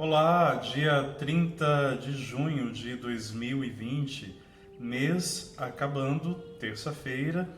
Olá, dia 30 de junho de 2020, mês acabando, terça-feira,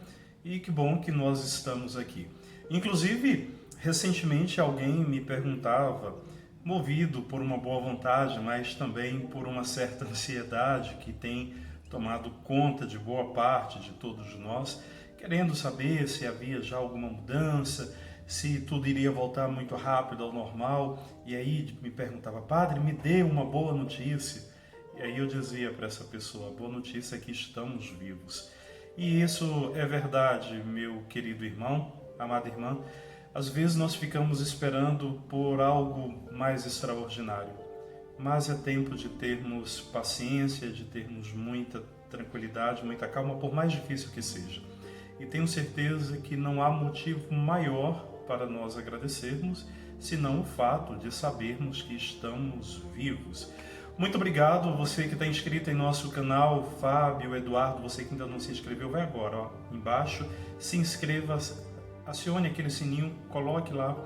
e que bom que nós estamos aqui. Inclusive, recentemente alguém me perguntava, movido por uma boa vontade, mas também por uma certa ansiedade que tem tomado conta de boa parte de todos nós, querendo saber se havia já alguma mudança, se tudo iria voltar muito rápido ao normal. E aí me perguntava: padre, me dê uma boa notícia. E aí eu dizia para essa pessoa: a boa notícia é que estamos vivos. E isso é verdade, meu querido irmão, amada irmã. Às vezes nós ficamos esperando por algo mais extraordinário, mas é tempo de termos paciência, de termos muita tranquilidade, muita calma, por mais difícil que seja. E tenho certeza que não há motivo maior para nós agradecermos, senão o fato de sabermos que estamos vivos. Muito obrigado, você que está inscrito em nosso canal, Fábio, Eduardo, você que ainda não se inscreveu, vai agora, ó, embaixo, se inscreva, acione aquele sininho, coloque lá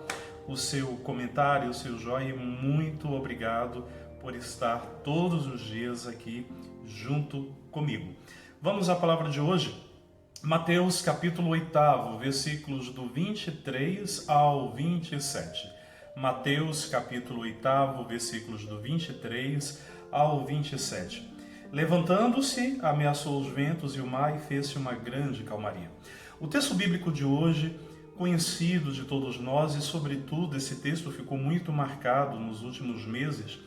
o seu comentário, o seu joinha. Muito obrigado por estar todos os dias aqui junto comigo. Vamos à palavra de hoje. Mateus capítulo 8, versículos do 23 ao 27. Mateus capítulo 8, versículos do 23 ao 27. Levantando-se, ameaçou os ventos e o mar e fez-se uma grande calmaria. O texto bíblico de hoje, conhecido de todos nós, e sobretudo esse texto ficou muito marcado nos últimos meses.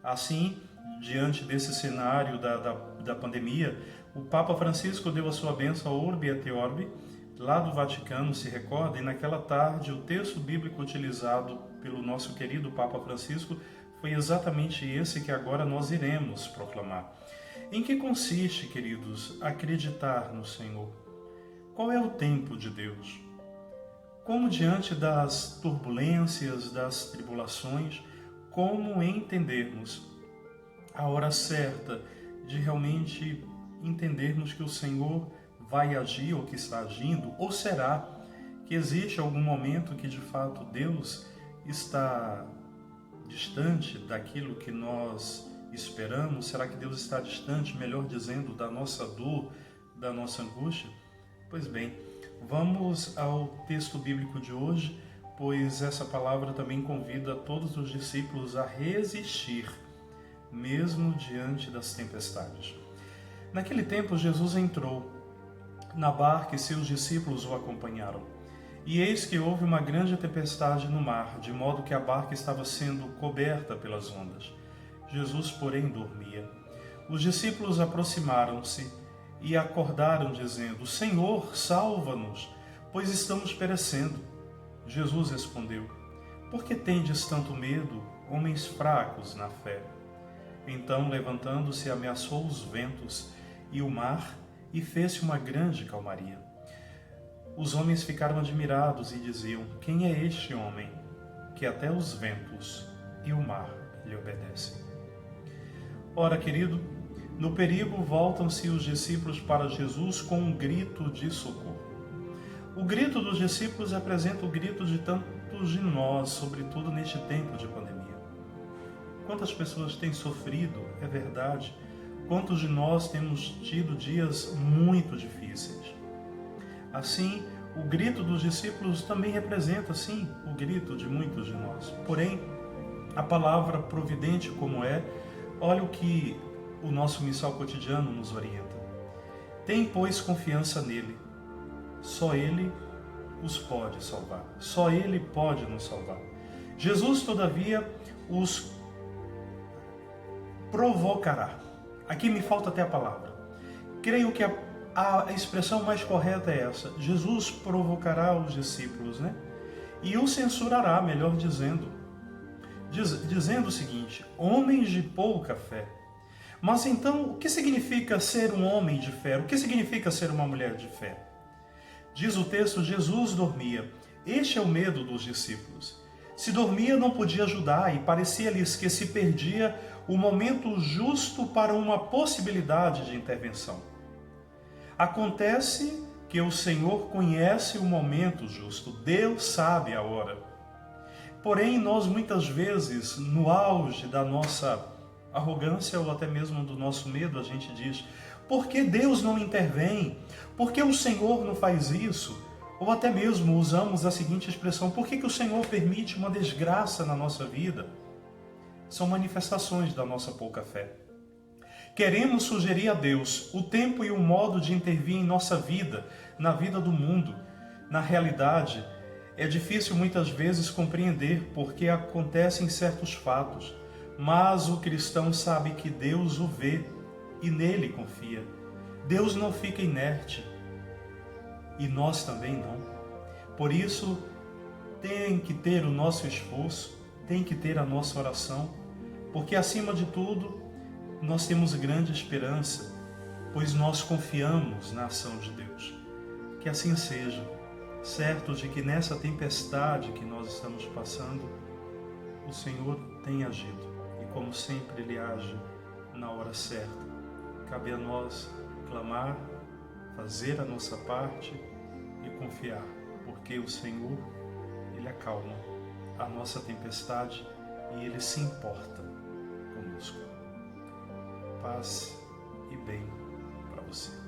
Assim, diante desse cenário da pandemia, o Papa Francisco deu a sua bênção ao Urbi et Orbi, lá do Vaticano, se recorda, e naquela tarde o texto bíblico utilizado pelo nosso querido Papa Francisco foi exatamente esse que agora nós iremos proclamar. Em que consiste, queridos, acreditar no Senhor? Qual é o tempo de Deus? Como diante das turbulências, das tribulações, como entendermos a hora certa de realmente entendermos que o Senhor vai agir ou que está agindo? Ou será que existe algum momento que de fato Deus está distante daquilo que nós esperamos? Será que Deus está distante, melhor dizendo, da nossa dor, da nossa angústia? Pois bem, vamos ao texto bíblico de hoje, pois essa palavra também convida todos os discípulos a resistir, mesmo diante das tempestades. Naquele tempo, Jesus entrou na barca e seus discípulos o acompanharam. E eis que houve uma grande tempestade no mar, de modo que a barca estava sendo coberta pelas ondas. Jesus, porém, dormia. Os discípulos aproximaram-se e acordaram, dizendo: Senhor, salva-nos, pois estamos perecendo. Jesus respondeu: Por que tendes tanto medo, homens fracos na fé? Então, levantando-se, ameaçou os ventos e o mar, e fez-se uma grande calmaria. Os homens ficaram admirados e diziam: Quem é este homem, que até os ventos e o mar lhe obedecem? Ora, querido, no perigo voltam-se os discípulos para Jesus com um grito de socorro. O grito dos discípulos representa o grito de tantos de nós, sobretudo neste tempo de pandemia. Quantas pessoas têm sofrido, é verdade. Quantos de nós temos tido dias muito difíceis. Assim, o grito dos discípulos também representa, sim, o grito de muitos de nós. Porém, a palavra providente como é, olha o que o nosso missal cotidiano nos orienta. Tem, pois, confiança nele. Só ele os pode salvar. Só ele pode nos salvar. Jesus, todavia, os provocará. Aqui me falta até a palavra. Creio que a expressão mais correta é essa. Jesus provocará os discípulos, né? E os censurará, melhor dizendo. Dizendo o seguinte: homens de pouca fé. Mas então, o que significa ser um homem de fé? O que significa ser uma mulher de fé? Diz o texto: Jesus dormia. Este é o medo dos discípulos. Se dormia, não podia ajudar, e parecia-lhes que se perdia o momento justo para uma possibilidade de intervenção. Acontece que o Senhor conhece o momento justo, Deus sabe a hora. Porém, nós muitas vezes, no auge da nossa arrogância ou até mesmo do nosso medo, a gente diz: por que Deus não intervém? Por que o Senhor não faz isso? Ou até mesmo usamos a seguinte expressão: por que o Senhor permite uma desgraça na nossa vida? São manifestações da nossa pouca fé. Queremos sugerir a Deus o tempo e o modo de intervir em nossa vida, na vida do mundo. Na realidade, é difícil muitas vezes compreender por que acontecem certos fatos, mas o cristão sabe que Deus o vê e nele confia. Deus não fica inerte e nós também não. Por isso, tem que ter o nosso esforço, tem que ter a nossa oração, porque acima de tudo, nós temos grande esperança, pois nós confiamos na ação de Deus. Que assim seja, certos de que nessa tempestade que nós estamos passando, o Senhor tem agido e como sempre Ele age na hora certa. Cabe a nós clamar, fazer a nossa parte e confiar, porque o Senhor, Ele acalma a nossa tempestade e Ele se importa conosco. Paz e bem para você.